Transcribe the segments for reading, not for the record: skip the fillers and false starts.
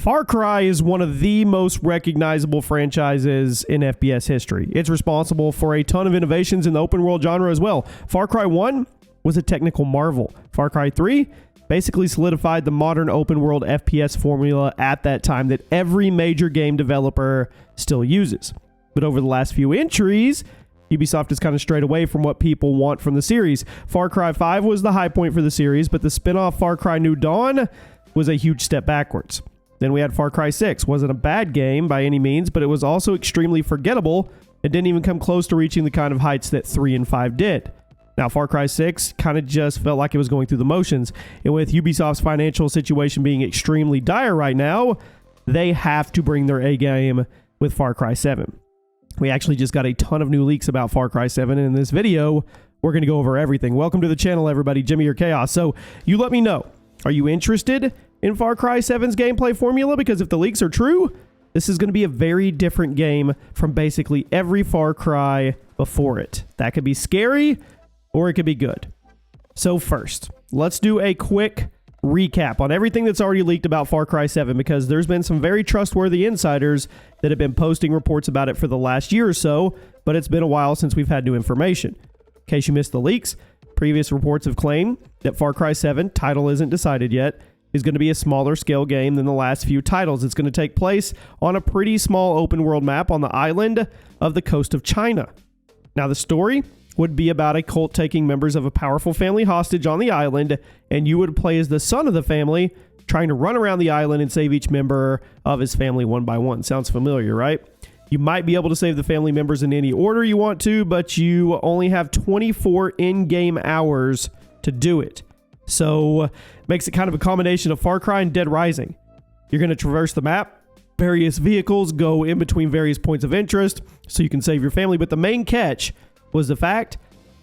Far Cry is one of the most recognizable franchises in FPS history. It's responsible for a ton of innovations in the open world genre as well. Far Cry 1 was a technical marvel. Far Cry 3 basically solidified the modern open world FPS formula at that time that every major game developer still uses. But over the last few entries, Ubisoft has kind of strayed away from what people want from the series. Far Cry 5 was the high point for the series, but the spin-off Far Cry New Dawn was a huge step backwards. Then we had Far Cry 6. Wasn't a bad game by any means, but it was also extremely forgettable and didn't even come close to reaching the kind of heights that 3 and 5 did. Now, Far Cry 6 kind of just felt like it was going through the motions. And with Ubisoft's financial situation being extremely dire right now, they have to bring their A game with Far Cry 7. We actually just got a ton of new leaks about Far Cry 7, and in this video, we're going to go over everything. Welcome to the channel, everybody. Jimmy or Chaos. So, you let me know. Are you interested in Far Cry 7's gameplay formula? Because if the leaks are true, this is going to be a very different game from basically every Far Cry before it. That could be scary, or it could be good. So first, let's do a quick recap on everything that's already leaked about Far Cry 7, because there's been some very trustworthy insiders that have been posting reports about it for the last year or so, but it's been a while since we've had new information. In case you missed the leaks, previous reports have claimed that Far Cry 7, title isn't decided yet, is going to be a smaller scale game than the last few titles. It's going to take place on a pretty small open world map on the island of the coast of China. Now, the story would be about a cult taking members of a powerful family hostage on the island, and you would play as the son of the family, trying to run around the island and save each member of his family one by one. Sounds familiar, right? You might be able to save the family members in any order you want to, but you only have 24 in-game hours to do it. So, makes it kind of a combination of Far Cry and Dead Rising. You're going to traverse the map, various vehicles go in between various points of interest, so you can save your family, but the main catch was the fact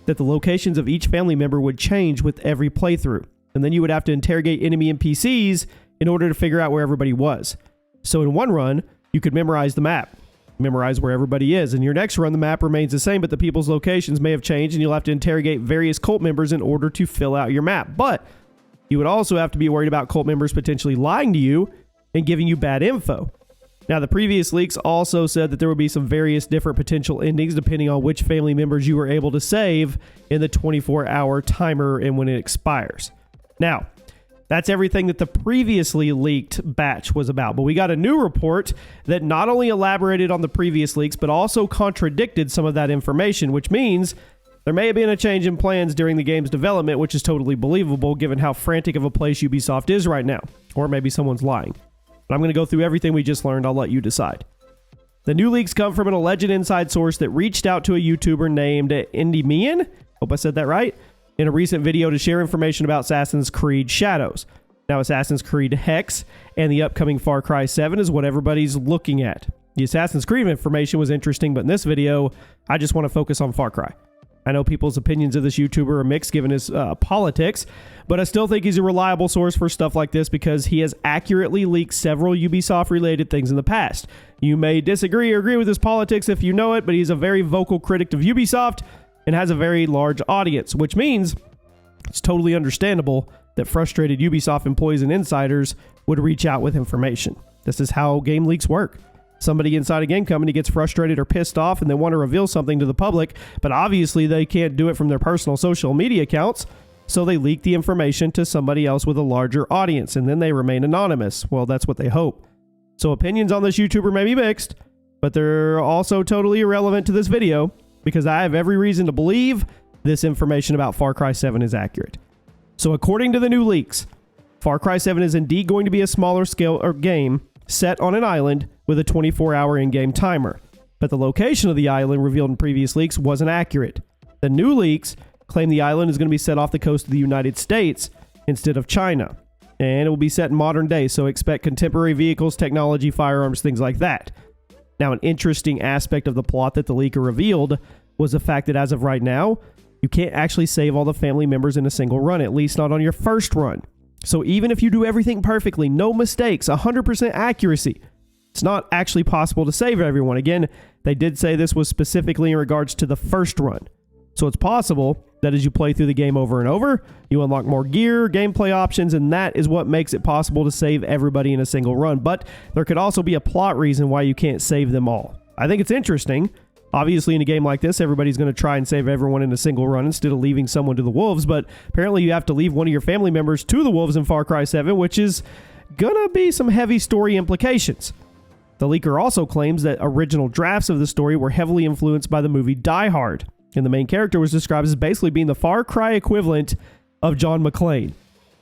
that the locations of each family member would change with every playthrough. And then you would have to interrogate enemy NPCs in order to figure out where everybody was. So in one run, you could memorize the map, memorize where everybody is. In your next run, the map remains the same, but the people's locations may have changed, and you'll have to interrogate various cult members in order to fill out your map. But you would also have to be worried about cult members potentially lying to you and giving you bad info. Now, the previous leaks also said that there would be some various different potential endings depending on which family members you were able to save in the 24-hour timer and when it expires. Now, that's everything that the previously leaked batch was about, but we got a new report that not only elaborated on the previous leaks, but also contradicted some of that information, which means there may have been a change in plans during the game's development, which is totally believable given how frantic of a place Ubisoft is right now. Or maybe someone's lying. But I'm going to go through everything we just learned. I'll let you decide. The new leaks come from an alleged inside source that reached out to a YouTuber named Endymion, hope I said that right, in a recent video to share information about Assassin's Creed Shadows. Now, Assassin's Creed Hex and the upcoming Far Cry 7 is what everybody's looking at. The Assassin's Creed information was interesting, but in this video, I just want to focus on Far Cry. I know people's opinions of this YouTuber are mixed given his politics, but I still think he's a reliable source for stuff like this because he has accurately leaked several Ubisoft-related things in the past. You may disagree or agree with his politics if you know it, but he's a very vocal critic of Ubisoft and has a very large audience, which means it's totally understandable that frustrated Ubisoft employees and insiders would reach out with information. This is how game leaks work. Somebody inside a game company gets frustrated or pissed off and they want to reveal something to the public, but obviously they can't do it from their personal social media accounts, so they leak the information to somebody else with a larger audience, and then they remain anonymous. Well, that's what they hope. So opinions on this YouTuber may be mixed, but they're also totally irrelevant to this video because I have every reason to believe this information about Far Cry 7 is accurate. So according to the new leaks, Far Cry 7 is indeed going to be a smaller scale game set on an island with a 24-hour in-game timer. But the location of the island revealed in previous leaks wasn't accurate. The new leaks claim the island is going to be set off the coast of the United States instead of China. And it will be set in modern day, so expect contemporary vehicles, technology, firearms, things like that. Now, an interesting aspect of the plot that the leaker revealed was the fact that as of right now, you can't actually save all the family members in a single run, at least not on your first run. So even if you do everything perfectly, no mistakes, 100% accuracy, it's not actually possible to save everyone. Again, they did say this was specifically in regards to the first run. So it's possible that as you play through the game over and over, you unlock more gear, gameplay options, and that is what makes it possible to save everybody in a single run. But there could also be a plot reason why you can't save them all. I think it's interesting. Obviously, in a game like this, everybody's going to try and save everyone in a single run instead of leaving someone to the wolves, but apparently you have to leave one of your family members to the wolves in Far Cry 7, which is going to be some heavy story implications. The leaker also claims that original drafts of the story were heavily influenced by the movie Die Hard, and the main character was described as basically being the Far Cry equivalent of John McClane.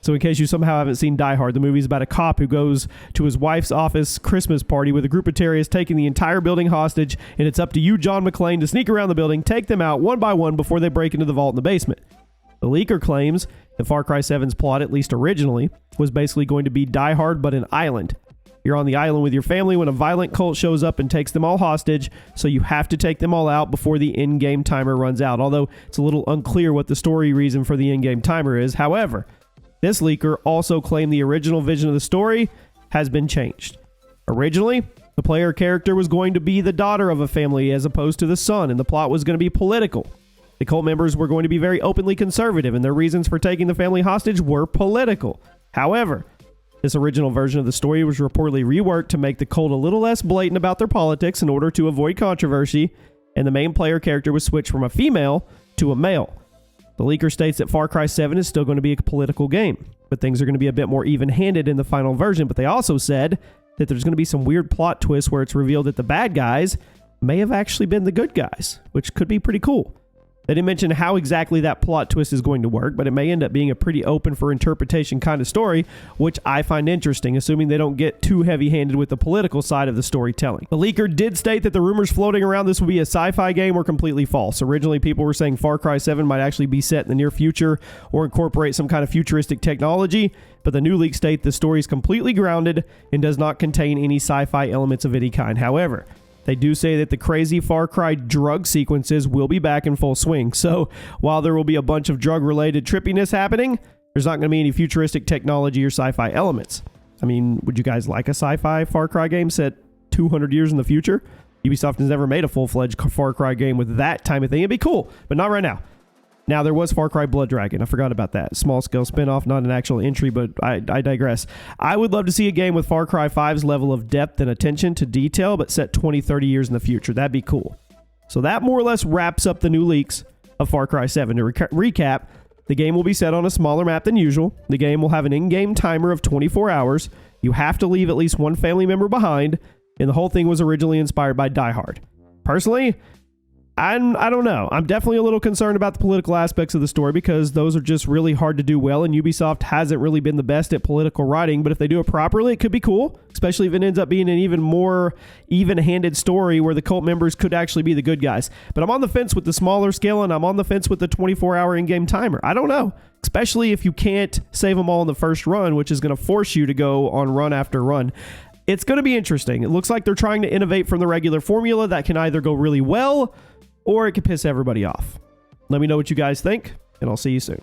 So in case you somehow haven't seen Die Hard, the movie is about a cop who goes to his wife's office Christmas party with a group of terrorists taking the entire building hostage, and it's up to you, John McClane, to sneak around the building, take them out one by one before they break into the vault in the basement. The leaker claims that Far Cry 7's plot, at least originally, was basically going to be Die Hard but an island. You're on the island with your family when a violent cult shows up and takes them all hostage, so you have to take them all out before the in-game timer runs out, although it's a little unclear what the story reason for the in-game timer is. However, this leaker also claimed the original vision of the story has been changed. Originally, the player character was going to be the daughter of a family as opposed to the son, and the plot was going to be political. The cult members were going to be very openly conservative, and their reasons for taking the family hostage were political. However, this original version of the story was reportedly reworked to make the cult a little less blatant about their politics in order to avoid controversy, and the main player character was switched from a female to a male. The leaker states that Far Cry 7 is still going to be a political game, but things are going to be a bit more even-handed in the final version. But they also said that there's going to be some weird plot twists where it's revealed that the bad guys may have actually been the good guys, which could be pretty cool. They didn't mention how exactly that plot twist is going to work, but it may end up being a pretty open for interpretation kind of story, which I find interesting, assuming they don't get too heavy-handed with the political side of the storytelling. The leaker did state that the rumors floating around this would be a sci-fi game were completely false. Originally, people were saying Far Cry 7 might actually be set in the near future or incorporate some kind of futuristic technology, but the new leak state the story is completely grounded and does not contain any sci-fi elements of any kind. However, they do say that the crazy Far Cry drug sequences will be back in full swing. So while there will be a bunch of drug-related trippiness happening, there's not going to be any futuristic technology or sci-fi elements. I mean, would you guys like a sci-fi Far Cry game set 200 years in the future? Ubisoft has never made a full-fledged Far Cry game with that type of thing. It'd be cool, but not right now. Now, there was Far Cry Blood Dragon. I forgot about that. Small-scale spinoff, not an actual entry, but I digress. I would love to see a game with Far Cry 5's level of depth and attention to detail, but set 20, 30 years in the future. That'd be cool. So that more or less wraps up the new leaks of Far Cry 7. To recap, the game will be set on a smaller map than usual. The game will have an in-game timer of 24 hours. You have to leave at least one family member behind, and the whole thing was originally inspired by Die Hard. Personally, I don't know. I'm definitely a little concerned about the political aspects of the story because those are just really hard to do well, and Ubisoft hasn't really been the best at political writing, but if they do it properly, it could be cool, especially if it ends up being an even more even-handed story where the cult members could actually be the good guys. But I'm on the fence with the smaller scale, and I'm on the fence with the 24-hour in-game timer. I don't know, especially if you can't save them all in the first run, which is going to force you to go on run after run. It's going to be interesting. It looks like they're trying to innovate from the regular formula that can either go really well or it could piss everybody off. Let me know what you guys think, and I'll see you soon.